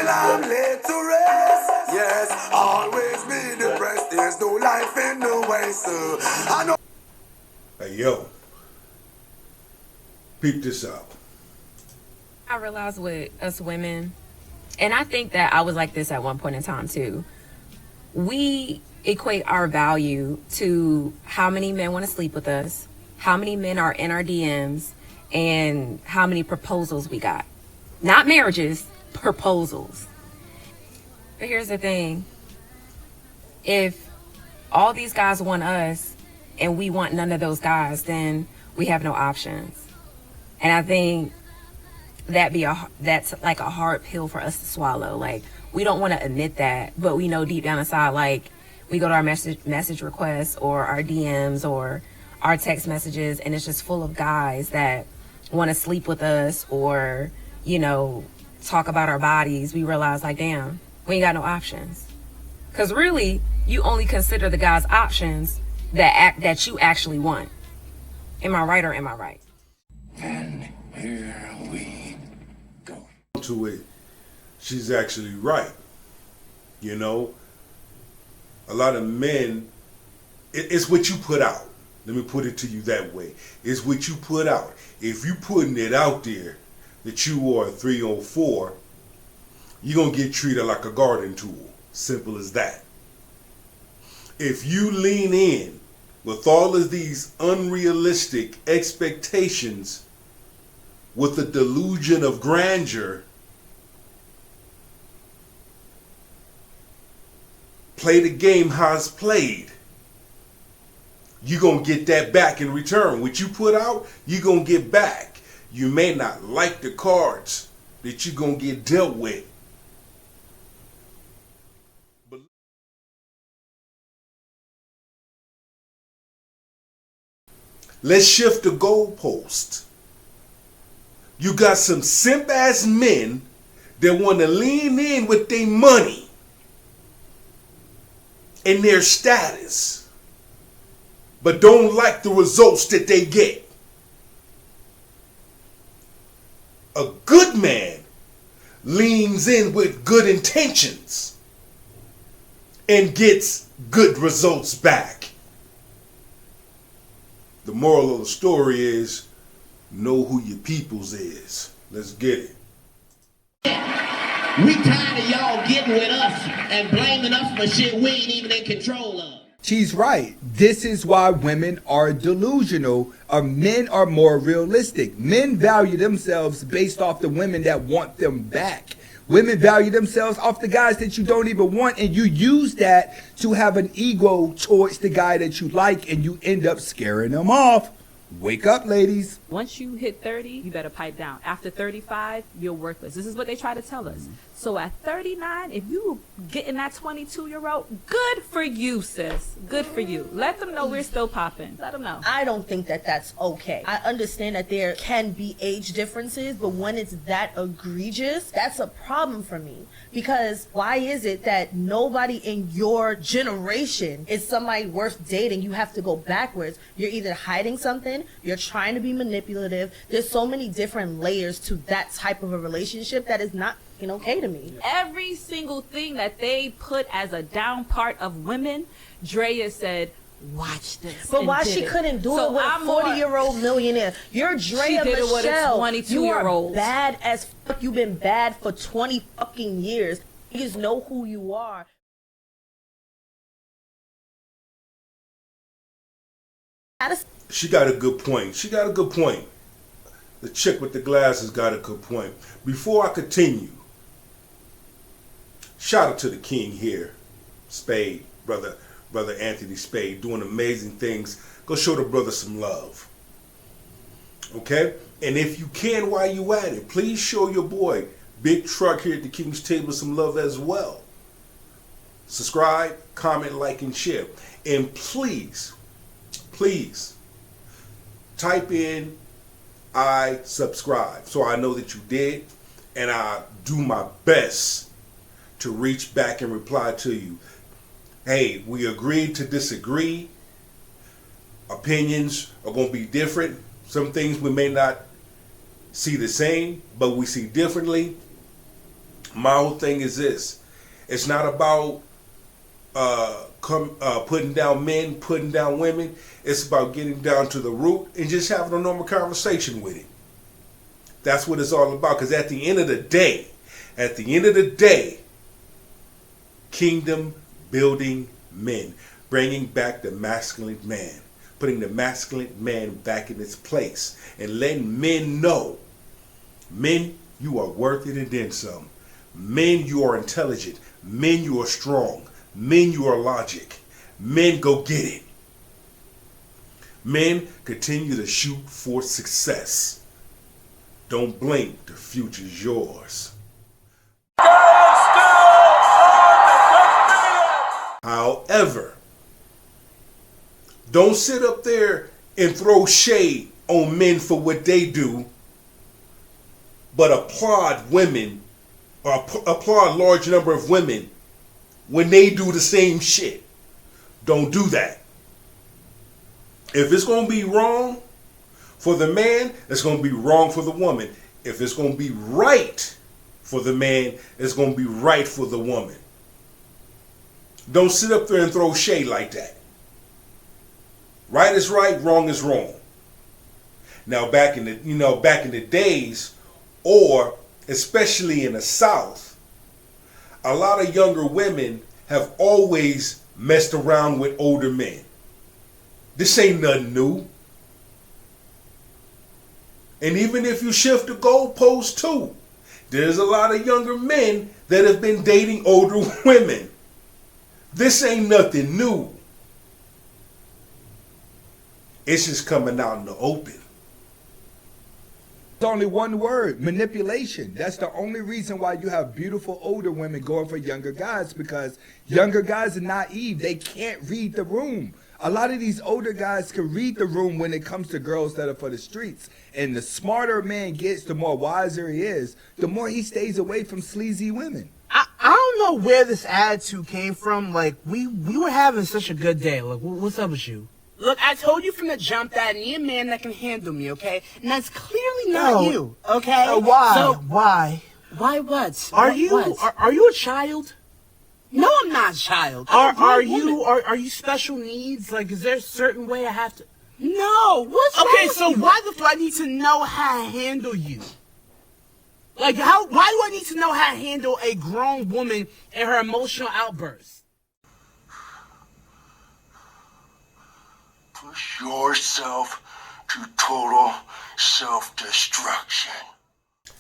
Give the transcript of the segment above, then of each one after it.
I'm laid to rest. Yes, always be depressed. There's no life in the waste. I know. Hey, yo. Peep this out. I realize with us women, and I think that I was like this at one point in time too, we equate our value to how many men want to sleep with us, how many men are in our DMs, and how many proposals we got. Not marriages, proposals. But here's the thing. If all these guys want us and we want none of those guys, then we have no options. And I think that's like a hard pill for us to swallow. Like, we don't want to admit that, but we know deep down inside, like, we go to our message requests or our DMs or our text messages, and it's just full of guys that want to sleep with us or, you know, talk about our bodies. We realize, like, damn, we ain't got no options. Because really, you only consider the guys' options that you actually want. Am I right or am I right? And here we go. To it, she's actually right. You know, a lot of men, it's what you put out. Let me put it to you that way. It's what you put out. If you putting it out there that you are a 304, you're going to get treated like a garden tool. Simple as that. If you lean in with all of these unrealistic expectations with the delusion of grandeur, play the game how it's played, you're going to get that back in return. What you put out, you're going to get back. You may not like the cards that you're going to get dealt with. But let's shift the goalpost. You got some simp-ass men that want to lean in with their money and their status, but don't like the results that they get. A good man leans in with good intentions and gets good results back. The moral of the story is, know who your peoples is. Let's get it. We tired of y'all getting with us and blaming us for shit we ain't even in control of. She's right. This is why women are delusional, or men are more realistic. Men value themselves based off the women that want them back. Women value themselves off the guys that you don't even want, and you use that to have an ego towards the guy that you like, and you end up scaring them off. Wake up, ladies. Once you hit 30, you better pipe down. After 35, you're worthless. This is what they try to tell us. So at 39, if you getting that 22-year-old, good for you, sis. Good for you. Let them know we're still popping. Let them know. I don't think that that's okay. I understand that there can be age differences, but when it's that egregious, that's a problem for me. Because why is it that nobody in your generation is somebody worth dating? You have to go backwards. You're either hiding something, you're trying to be manipulative. There's so many different layers to that type of a relationship that is not okay to me. Every single thing that they put as a down part of women, Drea said, watch this. But why she couldn't do it with a 40-year-old millionaire? You're Drea Michelle. You are bad as fuck. You've been bad for 20 fucking years. You just know who you are. She got a good point. The chick with the glasses got a good point. Before I continue, shout out to the king here, Spade, brother Anthony Spade, doing amazing things. Go show the brother some love. Okay? And if you can, while you at it, please show your boy, Big Truck here at the King's Table, some love as well. Subscribe, comment, like, and share. And please, type in I subscribe so I know that you did, and I do my best to reach back and reply to you. Hey, we agreed to disagree. Opinions are going to be different. Some things we may not see the same, but we see differently. My whole thing is this. It's not about putting down men, putting down women. It's about getting down to the root and just having a normal conversation with it. That's what it's all about. Because at the end of the day, kingdom building men, bringing back the masculine man, putting the masculine man back in its place, and letting men know, men, you are worth it and then some. Men, you are intelligent. Men, you are strong. Men, you are logic. Men, go get it. Men, continue to shoot for success. Don't blink, the future's yours. However, don't sit up there and throw shade on men for what they do, but applaud women or applaud a large number of women when they do the same shit. Don't do that. If it's going to be wrong for the man, it's going to be wrong for the woman. If it's going to be right for the man, it's going to be right for the woman. Don't sit up there and throw shade like that. Right is right, wrong is wrong. Now back in the days, or especially in the South, a lot of younger women have always messed around with older men. This ain't nothing new. And even if you shift the goalpost too, there's a lot of younger men that have been dating older women. This ain't nothing new. It's just coming out in the open. It's only one word: manipulation. That's the only reason why you have beautiful older women going for younger guys, because younger guys are naive. They can't read the room. A lot of these older guys can read the room when it comes to girls that are for the streets. And the smarter a man gets, the more wiser he is, the more he stays away from sleazy women. I don't know where this attitude came from. Like, we were having such a good day. Like, what's up with you? Look, I told you from the jump that I need a man that can handle me, okay? And that's clearly not you, okay? Why? So, why? Why what? Are What- you what? are you a child? No, I'm not a child. Are you special needs? Like, is there a certain way I have to? No. What's wrong with you? Why do I need to know how to handle you? Like, why do I need to know how to handle a grown woman and her emotional outbursts? Push yourself to total self-destruction.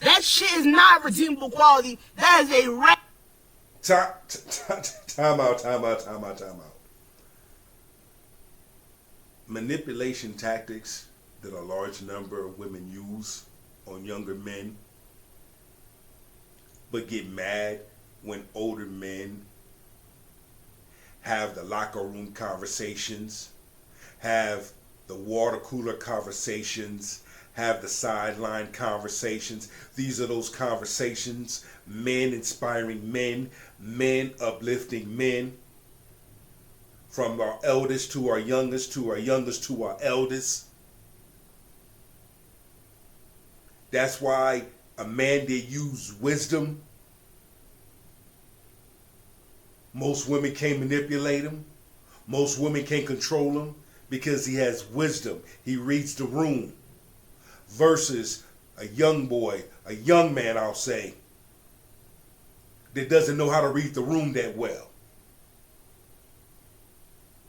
That shit is not redeemable quality. That is a rap. Time out. Manipulation tactics that a large number of women use on younger men, but get mad when older men have the locker room conversations, have the water cooler conversations, have the sideline conversations. These are those conversations, men inspiring men, men uplifting men, from our eldest to our youngest, to our youngest to our eldest. That's why a man that uses wisdom, most women can't manipulate him. Most women can't control him because he has wisdom. He reads the room. Versus a young boy, a young man, I'll say, that doesn't know how to read the room that well.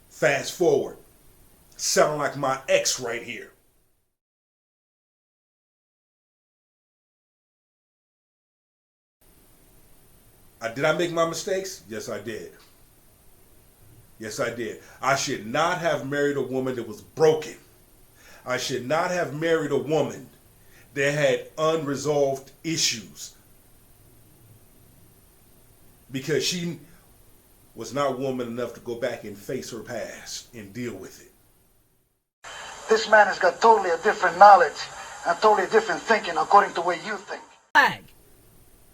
Fast forward. Sound like my ex right here. Did I make my mistakes? Yes, I did. Yes, I did. I should not have married a woman that was broken. I should not have married a woman that had unresolved issues, because she was not woman enough to go back and face her past and deal with it. This man has got totally a different knowledge and totally different thinking according to the way you think. Flag.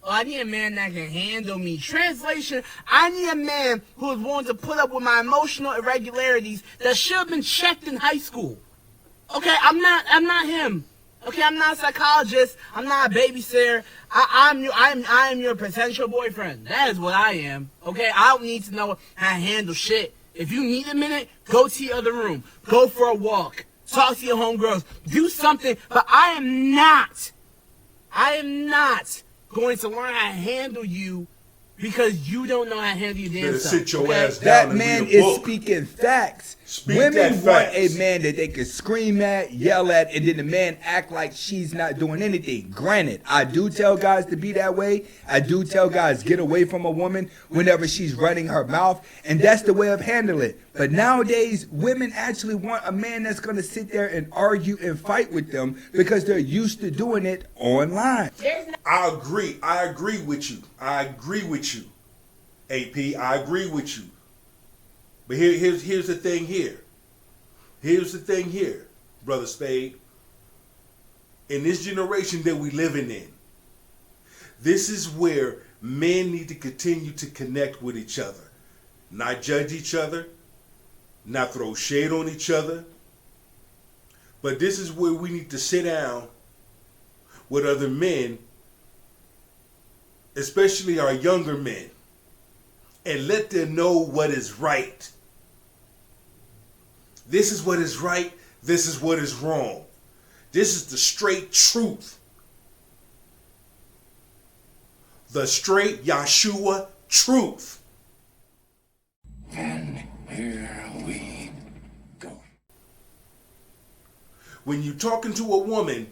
Oh, I need a man that can handle me. Translation, I need a man who is willing to put up with my emotional irregularities that should have been checked in high school. Okay, I'm not him. Okay, I'm not a psychologist. I'm not a babysitter. I am your potential boyfriend. That is what I am. Okay, I don't need to know how to handle shit. If you need a minute, go to your other room. Go for a walk. Talk to your homegirls. Do something. But I am not going to learn how to handle you because you don't know how to handle your damn Better self. sit your okay? ass down That and man read a is book. speaking facts. Speak Women that want facts. a man that they can scream at, yell at, and then the man act like she's not doing anything. Granted, I do tell guys to be that way. I do tell guys get away from a woman whenever she's running her mouth, and that's the way of handling it. But nowadays, women actually want a man that's going to sit there and argue and fight with them because they're used to doing it online. I agree. I agree with you. I agree with you, AP. I agree with you. But here's the thing here. Here's the thing here, Brother Spade. In this generation that we living in, this is where men need to continue to connect with each other. Not judge each other, not throw shade on each other. But this is where we need to sit down with other men, especially our younger men, and let them know what is right. This is what is right. This is what is wrong. This is the straight truth. The straight Yahshua truth. And here we go. When you're talking to a woman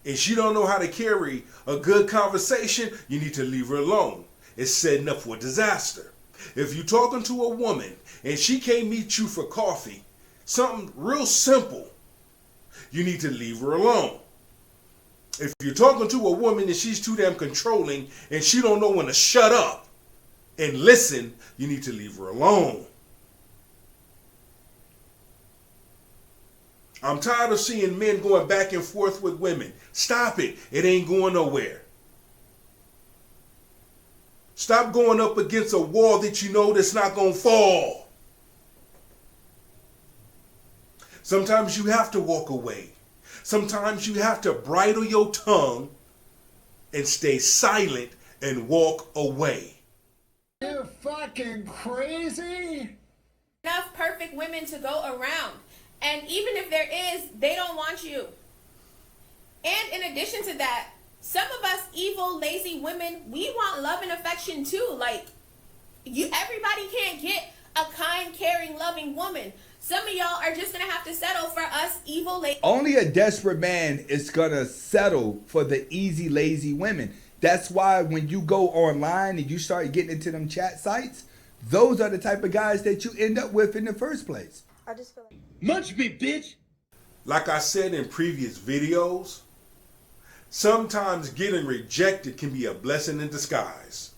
and she don't know how to carry a good conversation, you need to leave her alone. It's setting up for disaster. If you're talking to a woman and she can't meet you for coffee, something real simple, you need to leave her alone. If you're talking to a woman and she's too damn controlling and she don't know when to shut up and listen, you need to leave her alone. I'm tired of seeing men going back and forth with women. Stop it. It ain't going nowhere. Stop going up against a wall that you know that's not going to fall. Sometimes you have to walk away. Sometimes you have to bridle your tongue and stay silent and walk away. You fucking crazy? Enough perfect women to go around. And even if there is, they don't want you. And in addition to that, some of us evil, lazy women, we want love and affection too. Like, everybody can't get a kind, caring, loving woman. Some of y'all are just gonna have to settle for us evil, lazy. Only a desperate man is gonna settle for the easy, lazy women. That's why when you go online and you start getting into them chat sites, those are the type of guys that you end up with in the first place. I just feel like Munch me, bitch. Like I said in previous videos, sometimes getting rejected can be a blessing in disguise.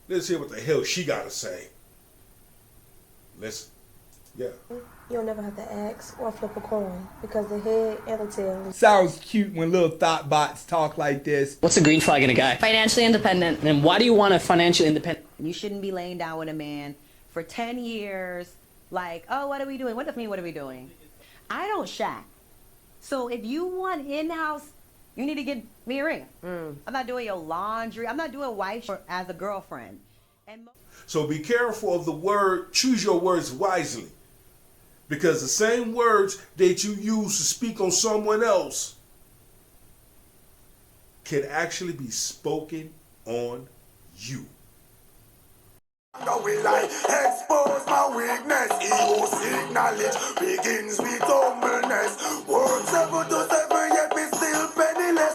Let's hear what the hell she got to say. Listen. Yeah. You'll never have to ask or flip a coin because the head and the tail. Sounds cute when little thought bots talk like this. What's a green flag in a guy? Financially independent. And why do you want a financially independent? You shouldn't be laying down with a man for 10 years like, oh, what are we doing? What does mean, what are we doing? I don't shack. So if you want in-house, you need to get me a ring. I'm not doing your laundry. I'm not doing wife as a girlfriend. So be careful of the word. Choose your words wisely. Because the same words that you use to speak on someone else can actually be spoken on you. Now will I expose my weakness? Ego seek knowledge begins with humbleness. Words ever do